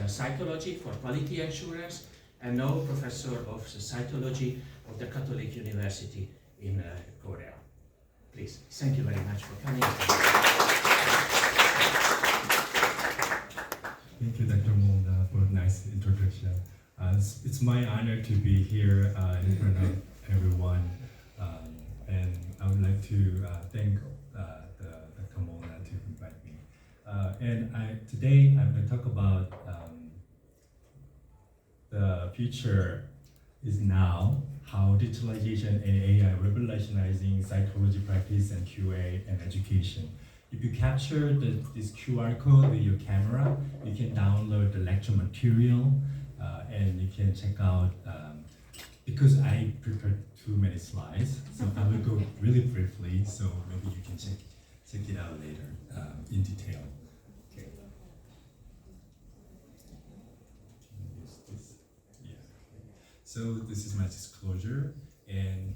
Cytology for quality assurance, and now professor of cytology of the Catholic University in Korea. Please, thank you very much for coming. Thank you, Dr. Mona, for a nice introduction. It's my honor to be here in front of everyone, and I would like to thank Dr. Mona to invite me. Today I'm going to talk about the future is now, how digitalization and AI revolutionizing cytology practice and QA and education. If you capture this QR code with your camera, you can download the lecture material and you can check out, because I prepared too many slides, so I will go really briefly, so maybe you can check it out later in detail. Okay. So this is my disclosure, and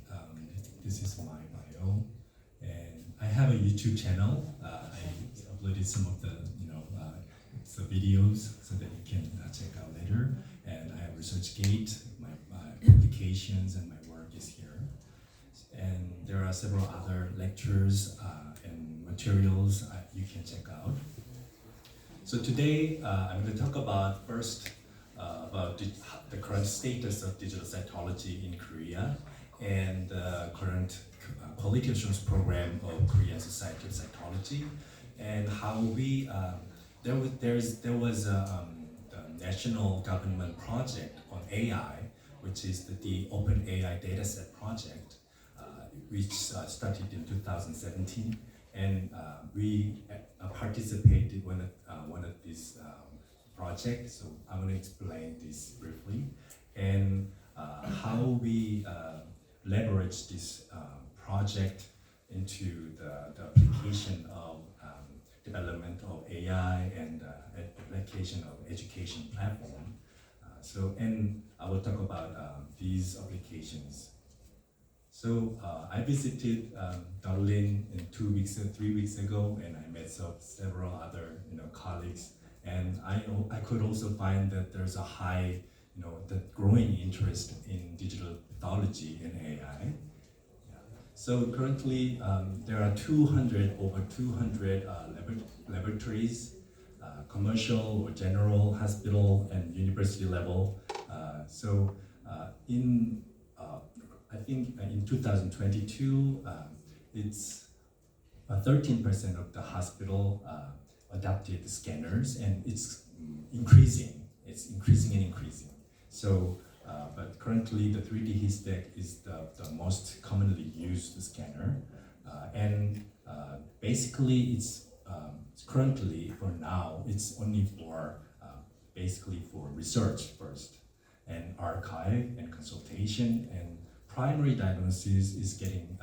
this is my bio, and I have a YouTube channel. I uploaded some of the the videos so that you can check out later. And I have ResearchGate, my publications, and my work is here. And there are several other lectures and materials you can check out. So today I'm going to talk about first about the current status of digital cytology in Korea and the current quality assurance program of Korean Society of Cytology, and how we there was a national government project on AI, which is the Open AI Dataset project, which started in 2017, and we participated in one of these projects. So I'm going to explain this briefly, and how we leverage this project into the application of development of AI and application of education platform. And I will talk about these applications. So I visited Berlin 3 weeks ago, and I met several other colleagues, and I could also find that there's a high, the growing interest in digital pathology and AI. So currently, there are over 200 laboratories, commercial or general, hospital, and university level. I think in 2022, it's 13% of the hospital adopted scanners, and it's increasing. It's increasing and increasing. So. But currently, the 3D HISTEC is the most commonly used scanner, and basically, it's currently for now it's only for basically for research first, and archive and consultation, and primary diagnosis is getting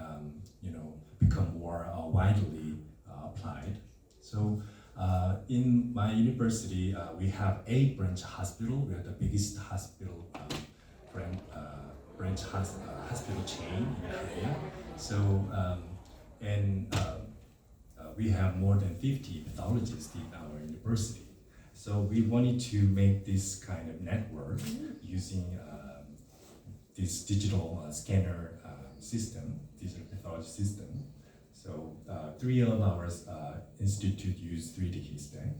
become more widely applied. So. In my university, we have 8 branch hospital. We are the biggest hospital branch hospital chain in Korea. So we have more than 50 pathologists in our university. So we wanted to make this kind of network using this digital scanner system, digital pathology system. So 3 of our institute use 3D HISTEC.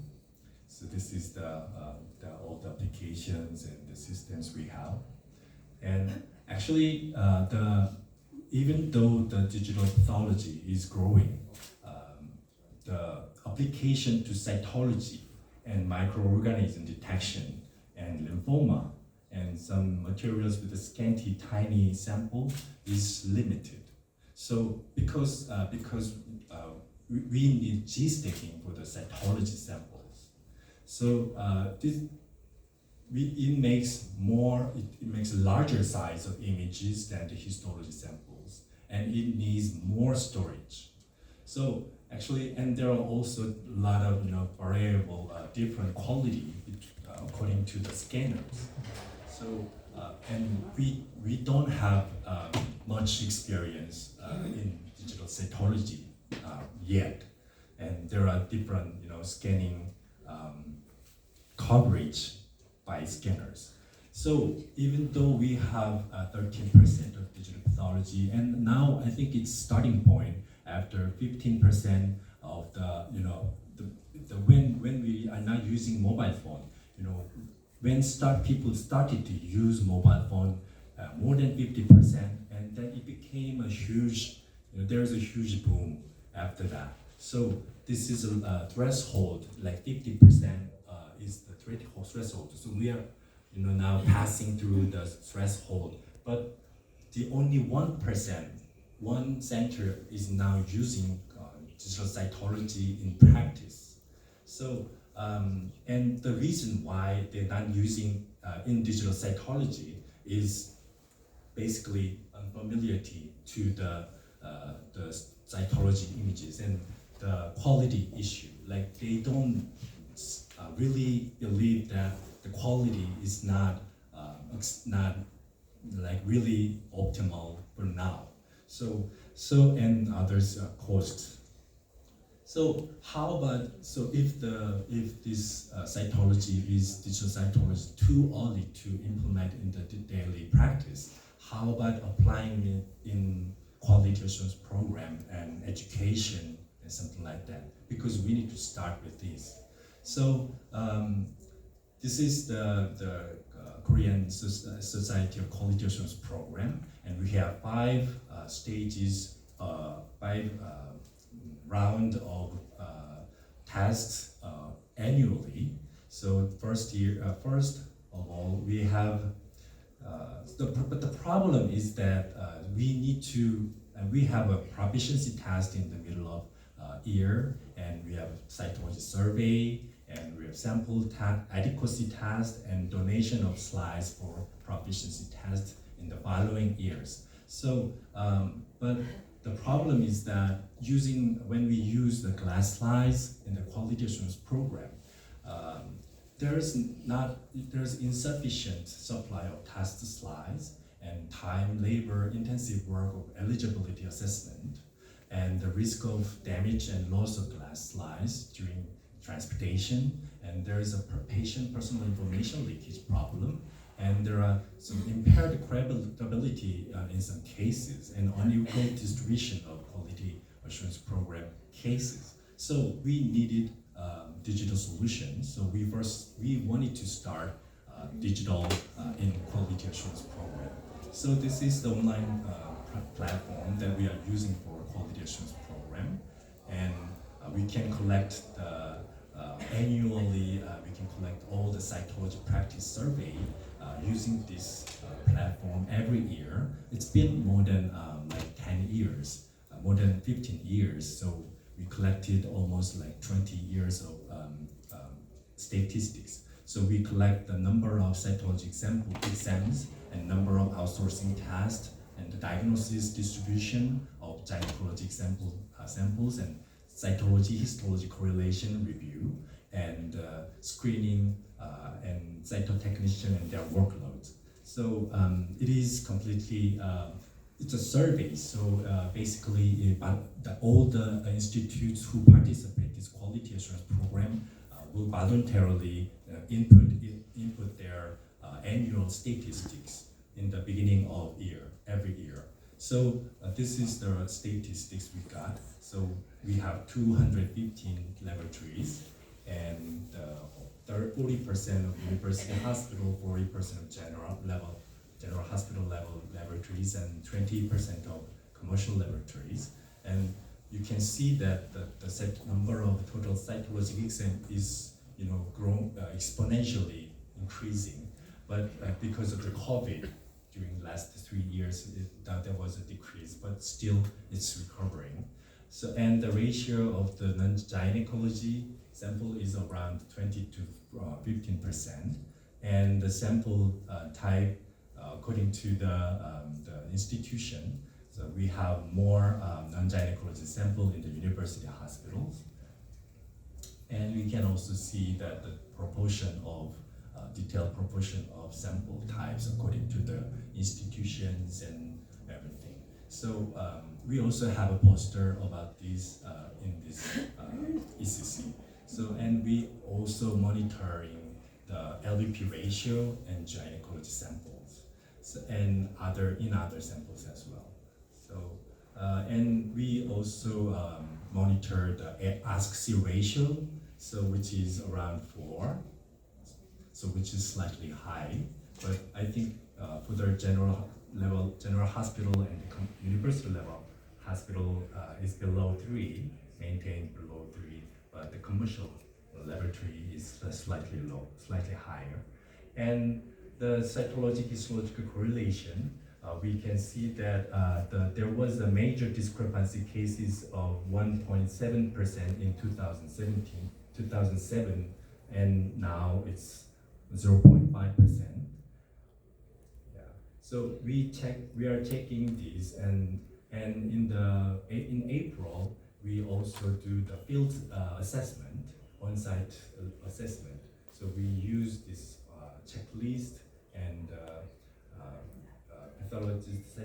So this is all the applications and the systems we have. And actually, even though the digital pathology is growing, the application to cytology and microorganism detection and lymphoma and some materials with a scanty, tiny sample is limited. So because we need G-stacking for the cytology samples, so it makes a larger size of images than the histology samples, and it needs more storage. So actually, and there are also a lot of variable different quality according to the scanners. So and we don't have much experience in digital cytology yet, and there are different scanning coverage by scanners. So even though we have 13% of digital pathology, and now I think it's starting point after 15% of the, when we are not using mobile phone, when people started to use mobile phone, more than 50%, and then it became a huge, there's a huge boom after that. So this is a threshold, like 50% is the threshold. So we are, now passing through the threshold, but the only 1%, one center is now using digital cytology in practice. So, and the reason why they're not using in digital cytology is basically unfamiliarity to the cytology images and the quality issue. Like they don't really believe that the quality is not like really optimal for now. So and others cost. So how about, so if this cytology is digital cytology too early to implement in the daily practice, how about applying it in quality assurance program and education and something like that? Because we need to start with this. So this is the Korean Society of Quality Assurance program, and we have 5 stages, 5 round of tests annually. So first of all, we have but the problem is that we have a proficiency test in the middle of year, and we have cytology survey, and we have sample adequacy test and donation of slides for proficiency test in the following years. So, but the problem is that when we use the glass slides in the quality assurance program, there's insufficient supply of test slides and time, labor, intensive work of eligibility assessment, and the risk of damage and loss of glass slides during transportation, and there is a patient personal information leakage problem, and there are some impaired credibility in some cases, and unequal distribution of quality assurance program cases. So we needed digital solutions. So we wanted to start digital in quality assurance program. So this is the online platform that we are using for quality assurance program, and we can collect the annually. We can collect all the cytology practice survey using this platform every year. It's been more than like 10 years, more than 15 years. So we collected almost like 20 years of statistics. So we collect the number of cytology exams and number of outsourcing tests and the diagnosis distribution of gynecologic samples and cytology histology correlation review and screening and cytotechnician and their workloads. So it is completely, it's a survey. So basically all the institutes who participate in this quality assurance program will voluntarily input their annual statistics in the beginning of every year. So this is the statistics we got. So we have 215 laboratories, and 40% of university hospital, 40% of general hospital level laboratories, and 20% of commercial laboratories. And you can see that the set number of total cytologic exam is grown exponentially increasing. But because of the COVID during the last 3 years, there was a decrease, but still it's recovering. So, and the ratio of the non-gynecology sample is around 20 to 15%, and the sample type, according to the institution, so we have more non-gynecology sample in the university hospitals, and we can also see that the proportion of detailed proportion of sample types according to the institutions and everything. So we also have a poster about this in this ECC. So, and we also monitoring the LVP ratio and gynecology samples, so, and other samples as well. So and we also monitor the ASC ratio, so which is around 4, so which is slightly high, but I think for the general hospital and the university level hospital is below 3, maintained below 3, but the commercial laboratory is slightly higher. And the cytologic histological correlation, we can see that there was a major discrepancy cases of 1.7% in 2007, and now it's 0.5%. Yeah. So we are checking these, and in April we also do the field assessment, on-site assessment. So we use this checklist and pathologist,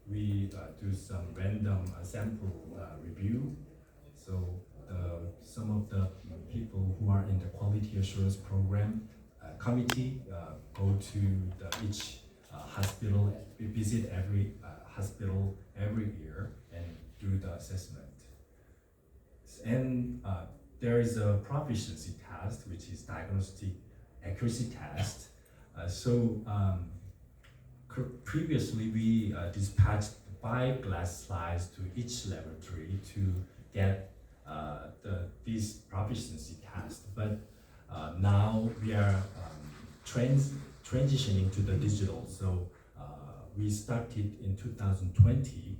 we do some random sample review. So some of the people who are in the quality assurance program committee go to each hospital, visit every hospital every year and do the assessment. And there is a proficiency test, which is diagnostic accuracy test. Previously we dispatched 5 glass slides to each laboratory to get this proficiency test, but now we are transitioning to the digital. So we started in 2020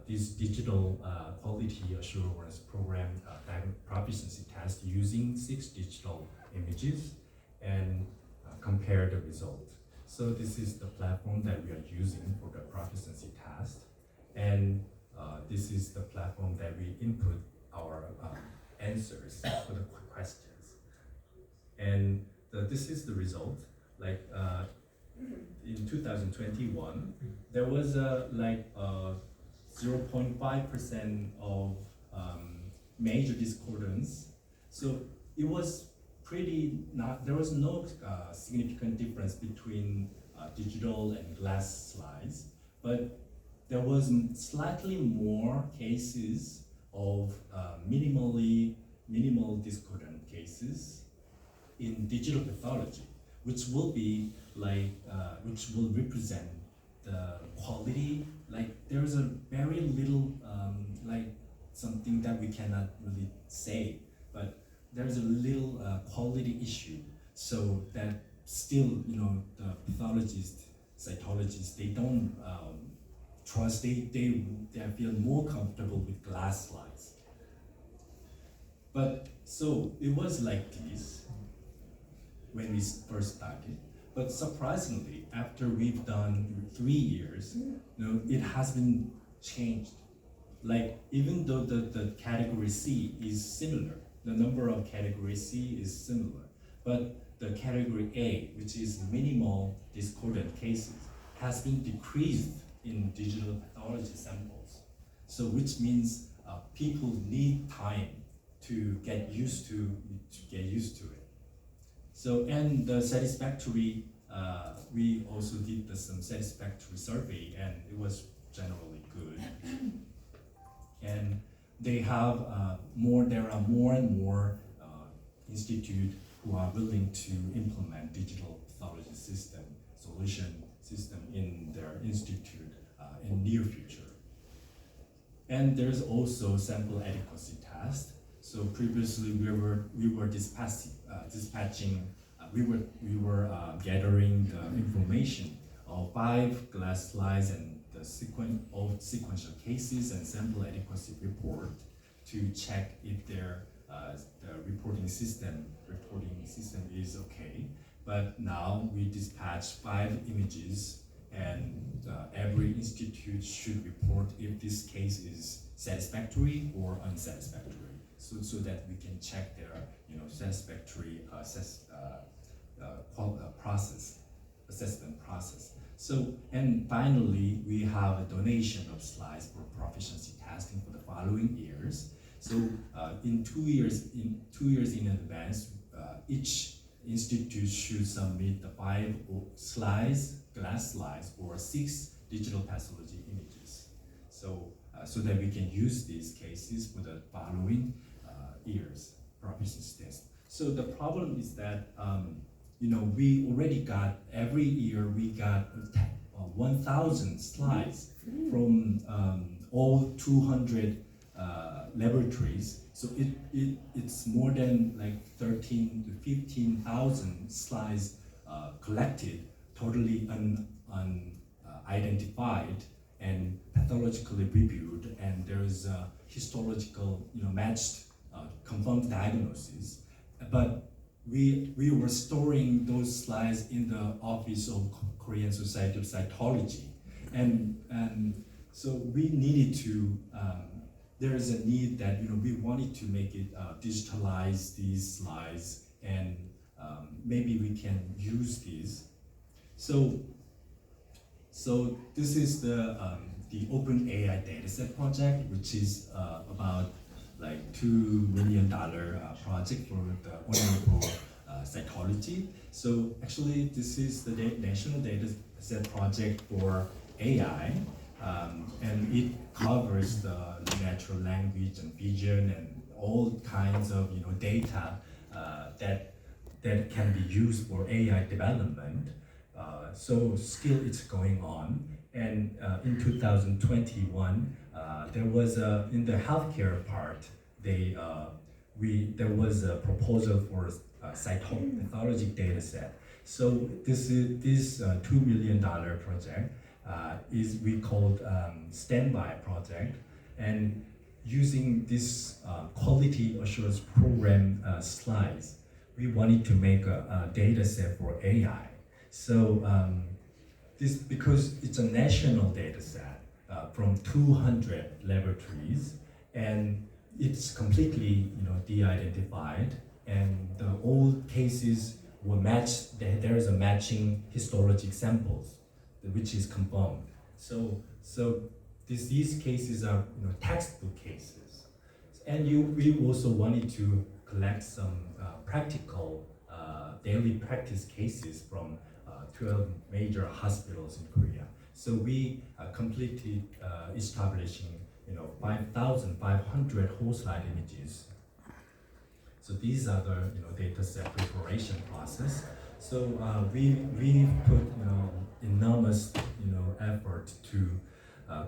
this digital quality assurance program proficiency test using 6 digital images and compare the result. So this is the platform that we are using for the proficiency test, and this is the platform that we input our answers for the questions. And this is the result. Like in 2021, there was like 0.5% of major discordance. So it was there was no significant difference between digital and glass slides, but there was slightly more cases of minimal discordant cases in digital pathology, which will be like, which will represent the quality. Like there's a very little, like something that we cannot really say, but there's a little quality issue. So that still, the pathologists, cytologists, they don't trust, they feel more comfortable with glass slides. But so it was like this when we first started. But surprisingly, after we've done 3 years, it has been changed. Like even though the category C is similar, the number of category C is similar, but the category A, which is minimal discordant cases, has been decreased in digital pathology samples. So which means people need time to get used to it. So, and the satisfactory, we also did some satisfactory survey, and it was generally good. And they have there are more and more institutes who are willing to implement digital pathology solution system in their institute in near future. And there's also sample adequacy test. So previously we were dispatching, we were gathering the information of 5 glass slides and the sequential cases and sample adequacy report to check if their the reporting system is okay. But now we dispatch 5 images, and every institute should report if this case is satisfactory or unsatisfactory, so that we can check their satisfactory assessment process. So, and finally, we have a donation of slides for proficiency testing for the following years. So, in 2 years in advance, each institute should submit the 5 slides, glass slides, or 6 digital pathology images. So that we can use these cases for the following years proficiency test. So the problem is that we already got every year we got 1,000 slides from all 200 laboratories. So it's more than like 13 to 15,000 slides collected, totally unidentified and pathologically reviewed, and there is a histological, matched confirmed diagnosis. But we were storing those slides in the office of Korean Society of Cytology, and so we needed to. There is a need that we wanted to make it digitalize these slides, and maybe we can use these. So this is the Open AI Dataset project, which is about like $2 million project for only for cytology. So actually, this is the national dataset project for AI, and it covers the natural language and vision and all kinds of data that can be used for AI development. So still it's going on, and in 2021 there was in the healthcare part there was a proposal for a cytopathologic data set. So this $2 million project is we called standby project, and using this quality assurance program slides, we wanted to make a data set for AI. So this, because it's a national data set from 200 laboratories, and it's completely de-identified, and the old cases were matched. There is a matching histologic samples, which is confirmed. So these cases are textbook cases, and we also wanted to collect some practical daily practice cases from 12 major hospitals in Korea. So we completed establishing 5,500 whole slide images. So these are the data set preparation process. So we put enormous effort to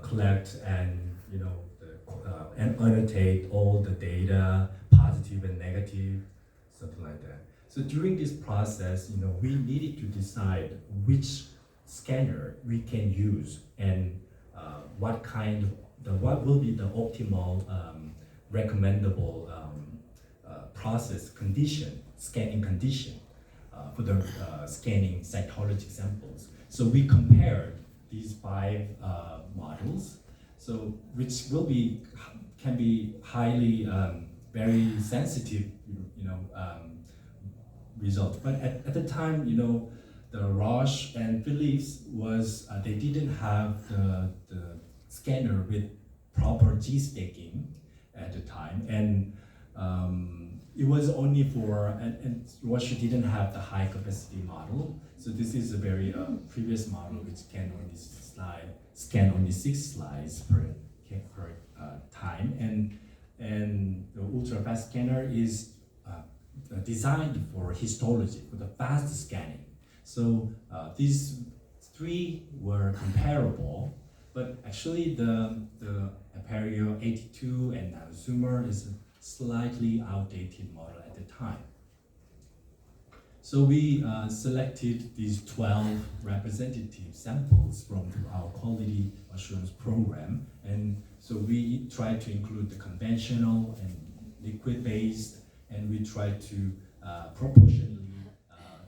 collect and and annotate all the data, positive and negative, something like that. So during this process, we needed to decide which scanner we can use, and what will be the optimal recommendable process condition, scanning condition for the scanning cytology samples. So we compared these 5 models, so which can be highly very sensitive results. But at the time, the Roche and Philips was they didn't have the scanner with proper G-stacking at the time, and it was only for and Roche didn't have the high capacity model. So this is a very previous model which can only scan only 6 slides per time, and the ultra fast scanner is designed for histology, for the fast scanning. So these 3 were comparable, but actually the Aperio 82 and Zoomer is a slightly outdated model at the time. So we selected these 12 representative samples from our quality assurance program, and so we tried to include the conventional and liquid-based, and we tried to proportionally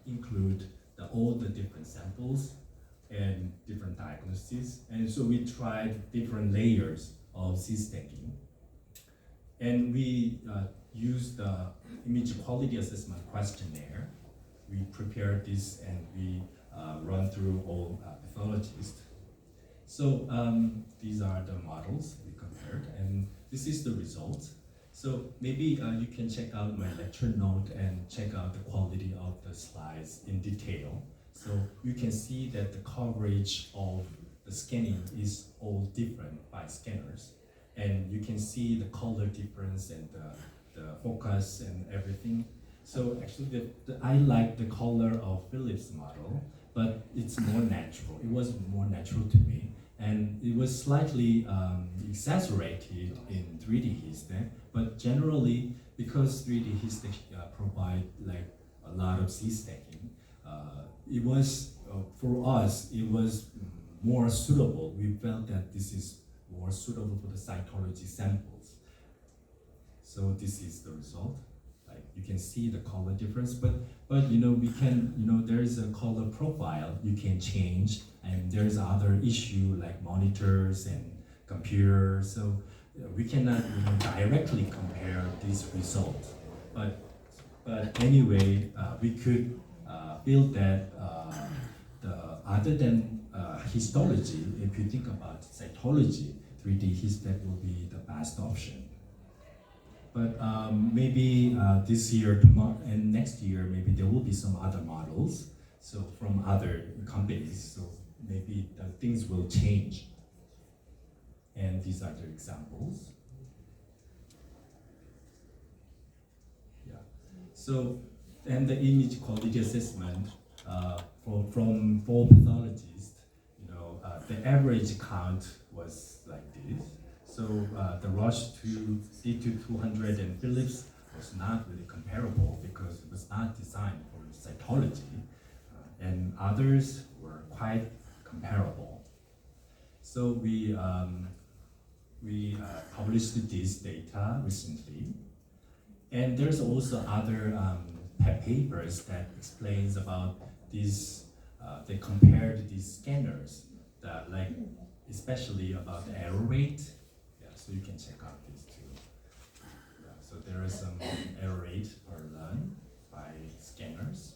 include all the different samples and different diagnoses, and so we tried different layers of C-stacking, and we used the image quality assessment questionnaire. We prepared this and we run through all pathologists. So these are the models we compared, and this is the result. So maybe you can check out my lecture note and check out the quality of the slides in detail. So you can see that the coverage of the scanning is all different by scanners. And you can see the color difference and the focus and everything. So actually I like the color of Philips model, but it's more natural. It was more natural to me. And it was slightly exaggerated in 3D Histech, but generally, because 3D Histech provide like a lot of Z-stacking, it was, for us, it was more suitable. We felt that this is more suitable for the cytology samples. So this is the result. Like you can see the color difference, but we can, there is a color profile you can change, and there's other issue like monitors and computers. So we cannot directly compare these results. But anyway, we could feel that other than histology, if you think about cytology, 3D Histech will be the best option. But maybe this year and next year, maybe there will be some other models, so from other companies. So maybe things will change. And these are the examples. Yeah. So, and the image quality assessment from 4 pathologists, the average count was like this. So the Roche D200 and Philips was not really comparable because it was not designed for cytology, and others were quite comparable. So we published this data recently, and there's also other papers that explains about these. They compared these scanners, like especially about the error rate. So you can check out this too. Yeah, so there is some error rate per run by scanners.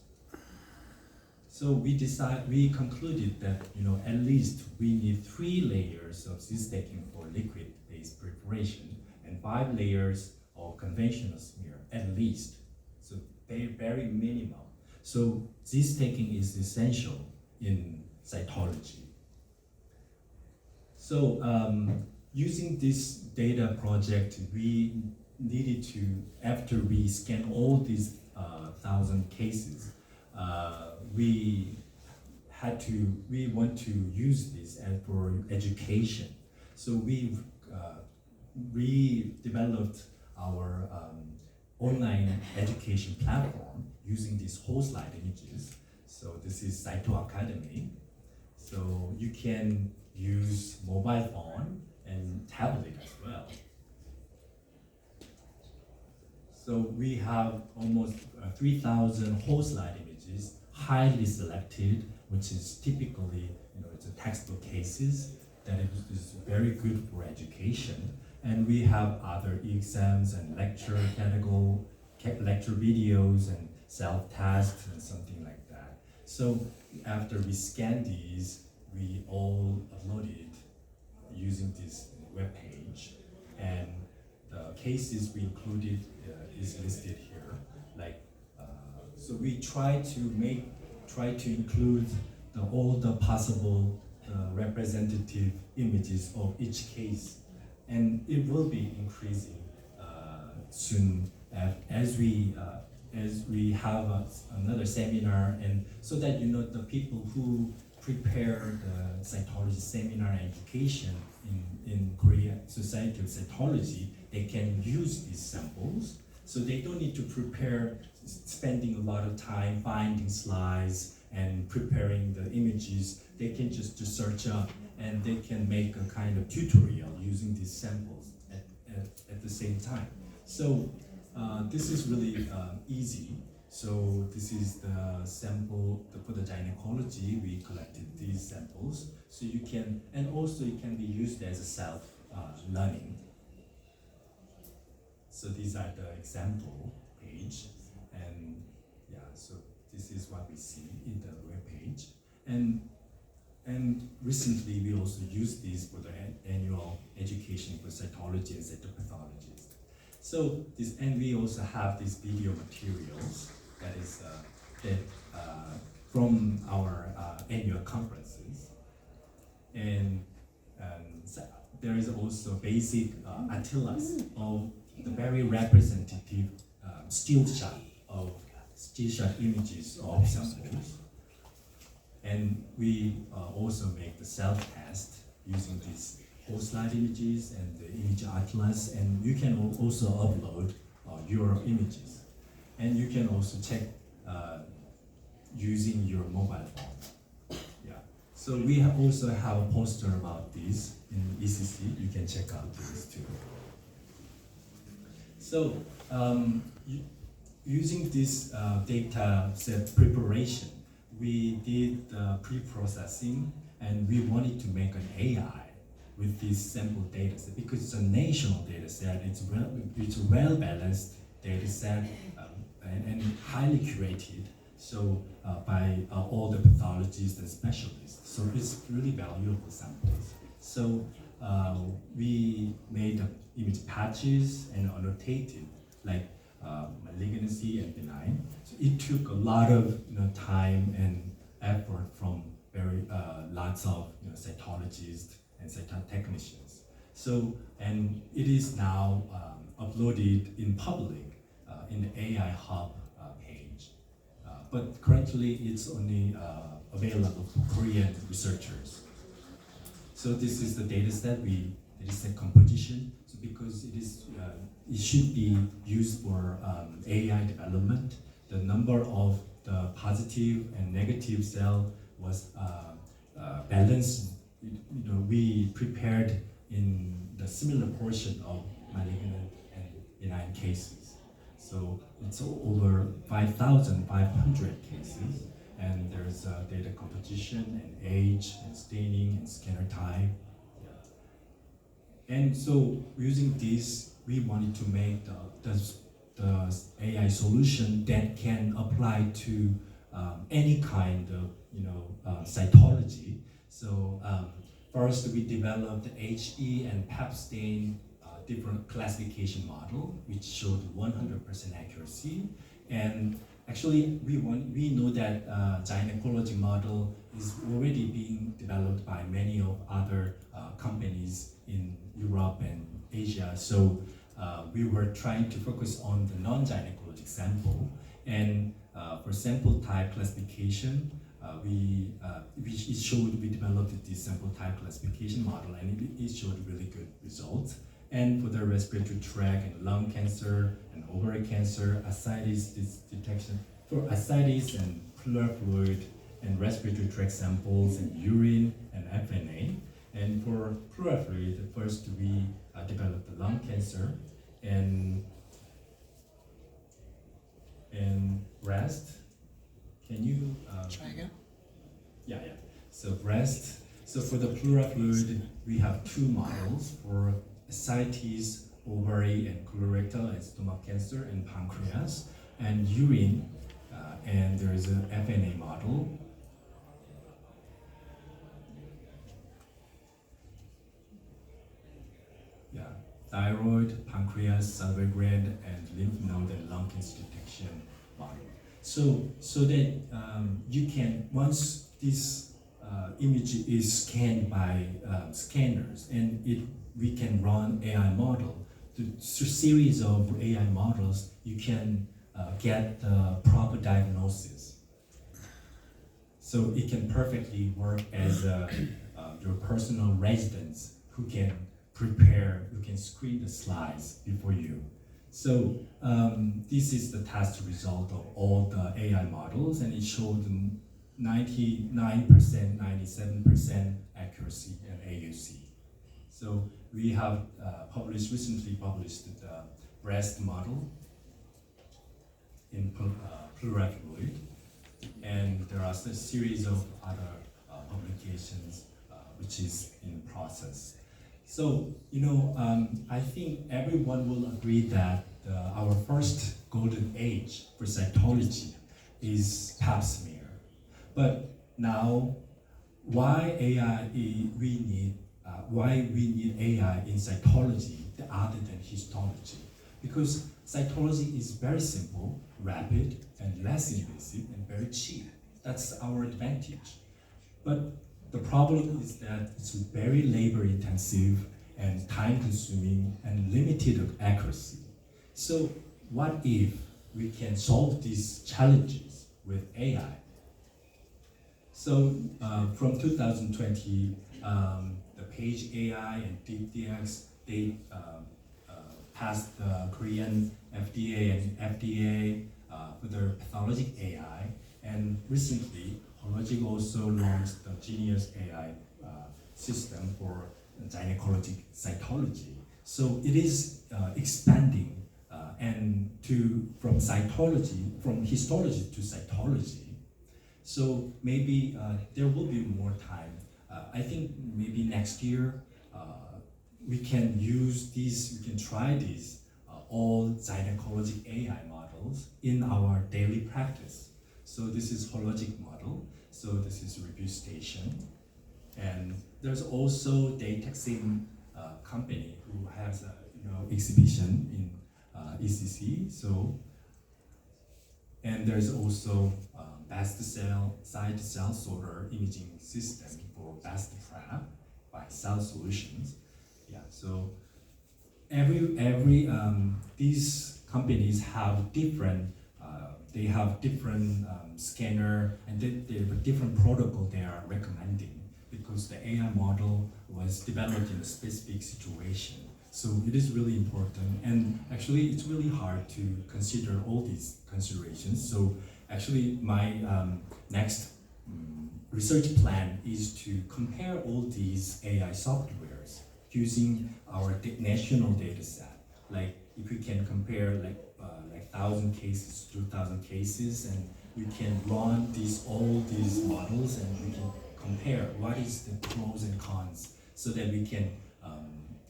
So we concluded that at least we need 3 layers of Z-stacking for liquid-based preparation and 5 layers of conventional smear at least. So very minimal. So Z-stacking is essential in cytology. So using this data project, we needed to, after we scan all these 1,000 cases, we want to use this for education. So we developed our online education platform using these whole slide images. So this is Cyto Academy. So you can use mobile phone and tablet as well. So we have almost 3,000 whole slide images, highly selected, which is typically, it's a textbook cases that is very good for education. And we have other exams and lecture videos and self-tests and something like that. So after we scan these, we all uploaded using this web page, and the cases we included is listed here. So we try to include all the possible representative images of each case, and it will be increasing soon as we have another seminar, and so that the people who prepare the cytology seminar education in Korea Society of Cytology, they can use these samples, so they don't need to prepare, spending a lot of time finding slides and preparing the images. They can just search up, and they can make a kind of tutorial using these samples at the same time. So this is really easy. So this is the sample for the gynecology. We collected these samples, so you can, and also it can be used as a self-learning. So these are the example page, and yeah, so this is what we see in the web page. And recently we also used this for the annual education for cytology and cytopathologists. So this, and we also have these video materials that is from our annual conferences, and so there is also basic atlas of the very representative still shot images of samples. And we also make the self-test using these whole slide images and the image atlas, and you can also upload your images. And you can also check using your mobile phone. Yeah. So we also have a poster about this in ECC. You can check out this too. So using this data set preparation, we did the pre-processing, and we wanted to make an AI with this sample data set because it's a national data set. It's a well-balanced data set and highly curated. So by all the pathologists and specialists. So it's really valuable samples. So we made image patches and annotated like malignancy and benign. So it took a lot of time and effort from very lots of cytologists and cytotechnicians. So, and it is now uploaded in public in the AI Hub page. But currently it's only available for Korean researchers. So this is the data set composition. So because it should be used for AI development, the number of the positive and negative cell was balanced. We prepared in the similar portion of malignant and benign cases. So it's over 5,500 cases, and there's data composition and age and staining and scanner type. Yeah. And so using this, we wanted to make the AI solution that can apply to any kind of cytology. So first we developed HE and PEP stain different classification model, which showed 100% accuracy. And actually, we know that gynecology model is already being developed by many of other companies in Europe and Asia. So we were trying to focus on the non-gynecologic sample. And for sample type classification, we developed this sample type classification model, and it showed really good results. And for the respiratory tract and lung cancer and ovary cancer, ascites detection for ascites and pleural fluid and respiratory tract samples and urine and FNA. And for pleural fluid, first we developed the lung cancer and breast. Can you try again? Yeah. So breast. So for the pleural fluid, we have two models for ascites, ovary, and colorectal and stomach cancer and pancreas, and urine, and there is an FNA model. Yeah, thyroid, pancreas, salivary gland, and lymph node and lung cancer detection model. So that you can, once this image is scanned by scanners, and we can run AI model. Through series of AI models, you can get the proper diagnosis. So it can perfectly work as your personal residents who can screen the slides before you. So this is the test result of all the AI models, and it showed 99%, 97% accuracy and AUC. So we have recently published the breast model in pleural fluid, and there are a series of other publications which is in process. So I think everyone will agree that our first golden age for cytology is pap smear. But now, why we need AI in cytology other than histology? because cytology is very simple, rapid, and less invasive, and very cheap. That's our advantage. But the problem is that it's very labor intensive and time consuming and limited accuracy. So what if we can solve these challenges with AI? So from 2020, the Page AI and DeepDX, they passed the Korean FDA and FDA for their pathologic AI. And recently, Hologic also launched the Genius AI system for gynecologic cytology. So it is expanding from cytology, from histology to cytology. So maybe there will be more time. I think maybe next year we can use these, we can try these all gynecologic AI models in our daily practice. So this is Hologic model. So this is review station. And there's also Dataxim company who has a exhibition in ECC. So, and there's also Best Side Cell Sorter imaging system for Best Prep by Cell Solutions. Yeah. So these companies have different. They have different scanner and they have a different protocol they are recommending because the AI model was developed in a specific situation. So it is really important, and actually it's really hard to consider all these considerations. So actually my next research plan is to compare all these AI softwares using our national data set. Like if we can compare like 1,000 cases, 2,000 cases, and we can run all these models and we can compare what is the pros and cons so that we can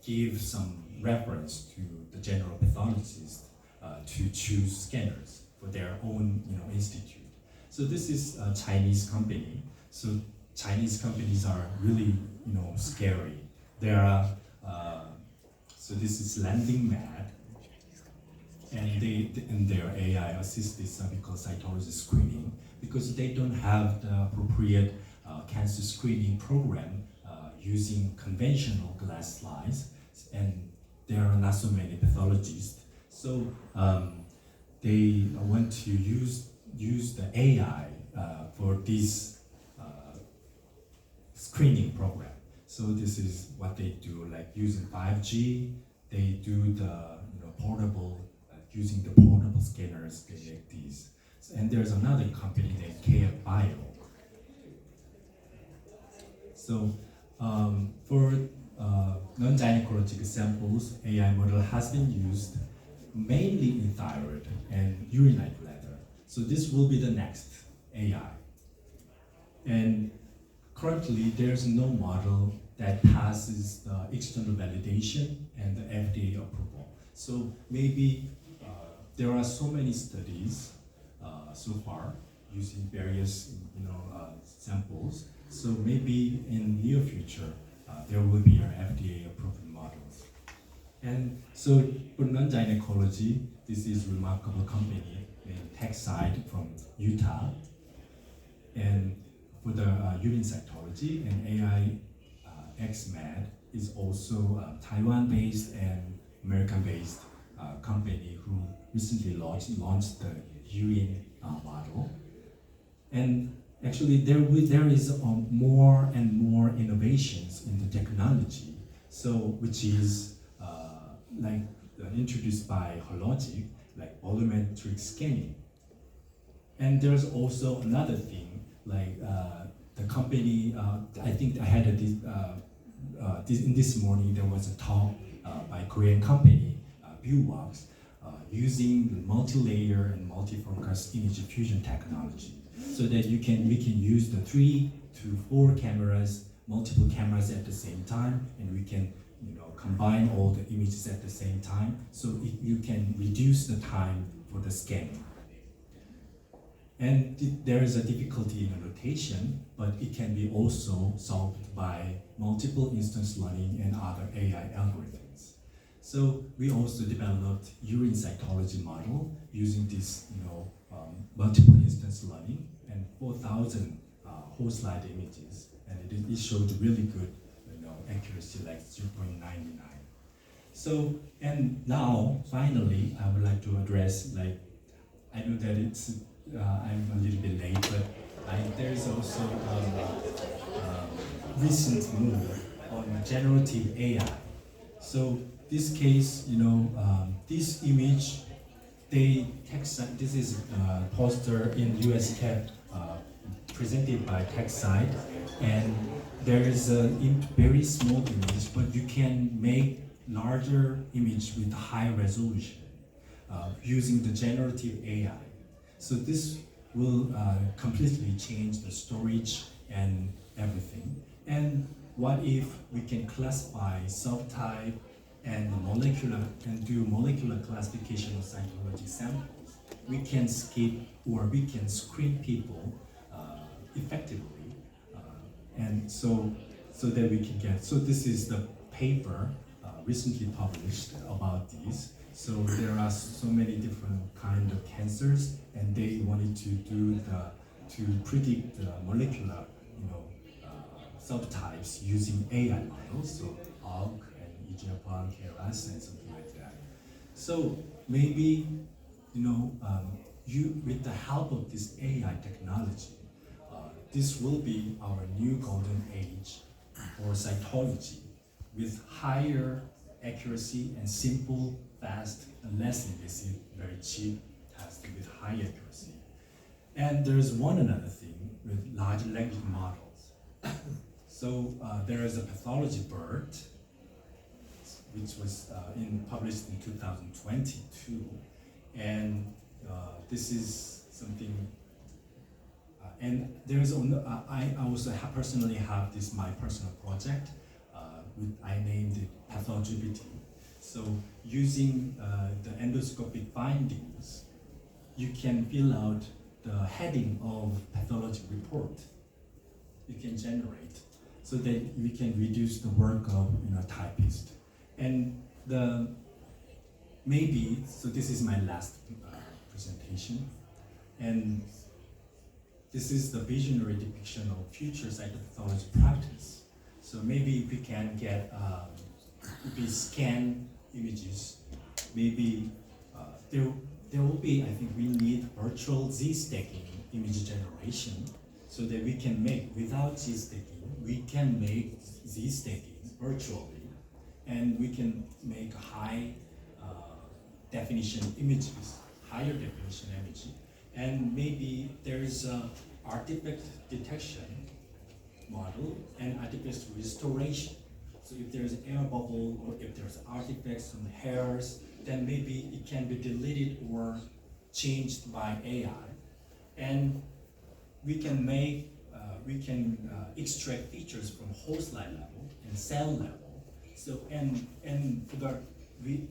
give some reference to the general pathologists to choose scanners for their own institute. So this is a Chinese company. So Chinese companies are really scary. There are so this is Landing Mad, and they in their AI assisted cervical cytology screening because they don't have the appropriate cancer screening program using conventional glass slides, and there are not so many pathologists. So they want to use the AI for this screening program. So this is what they do, like using 5G. They do the portable, using the portable scanners. They make these. And there's another company named KF Bio. So for non-gynecological samples, AI model has been used mainly in thyroid and urinary bladder. So this will be the next AI. And currently, there's no model that passes the external validation and the FDA approval. So maybe there are so many studies so far using various samples. So maybe in near future there will be FDA approved models. And so for non-gynecology, this is a remarkable company named TechSide from Utah. And for the urine cytology, and AI XMed is also a Taiwan-based and American-based company who recently launched the urine model. And actually, there is more and more innovations in the technology. So, which is introduced by Hologic, like volumetric scanning. And there's also another thing, like the company. I think I had this morning there was a talk by a Korean company, Viewbox, using the multi-layer and multi-focus image fusion technology, so that we can use the 3 to 4 cameras, multiple cameras at the same time, and we can combine all the images at the same time, so you can reduce the time for the scanning. And there is a difficulty in annotation, but it can be also solved by multiple instance learning and other AI algorithms. So we also developed urine cytology model using this, multiple instance learning and 4,000 whole slide images, and it showed really good, accuracy, like 0.99. So, and now finally, I would like to address, I know that I'm a little bit late, but there's also recent move on generative AI. So this case, this image, this is a poster in US CAP presented by TechSide, and there is a very small image, but you can make larger image with high resolution using the generative AI. So this will completely change the storage and everything. And what if we can classify subtype and do molecular classification of cytology samples? We can skip or we can screen people effectively, and so that we can get. So this is the paper recently published about these. So there are so many different kind of cancers, and they wanted to predict the molecular, subtypes using AI models. So ALK and EGFR, KRAS, and something like that. So maybe, with the help of this AI technology, this will be our new golden age for cytology, with higher accuracy and simple, fast, and less invasive, very cheap testing with high accuracy. And there's one another thing with large language models. So there is a pathology bird, which was published in 2022, and this is something. And there is I also personally have this my personal project. I named it PathoGPT. So using the endoscopic findings, you can fill out the heading of pathology report. You can generate so that we can reduce the work of typist. And so this is my last presentation, and this is the visionary depiction of future cytopathology practice. So maybe if we can get, if we scan images, maybe there will be, I think we need virtual Z-stacking image generation, so that we can make, without Z-stacking, we can make Z-stacking virtually, and we can make high definition images, higher definition images. And maybe there's a artifact detection model and artifact restoration. So if there's air bubble or if there's artifacts from hairs, then maybe it can be deleted or changed by AI. And we can make, extract features from whole slide level and cell level. So and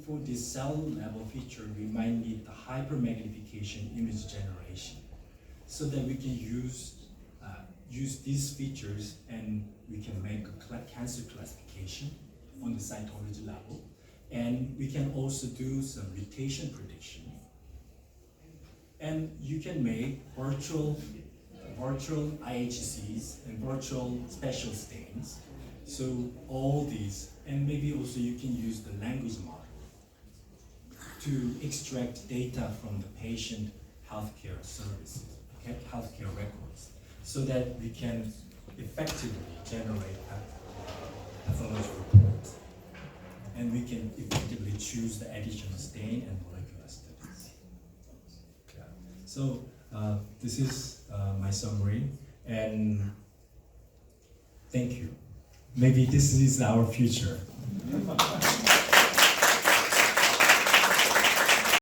for this cell level feature, we might need the hypermagnification image generation, so that we can use these features and we can make a cancer classification on the cytology level, and we can also do some mutation prediction. And you can make virtual IHCs and virtual special stains. So all these, and maybe also you can use the language model to extract data from the patient healthcare services, okay, healthcare records, so that we can effectively generate pathology reports, and we can effectively choose the additional stain and molecular studies. Yeah. So this is my summary, and thank you. Maybe this is our future.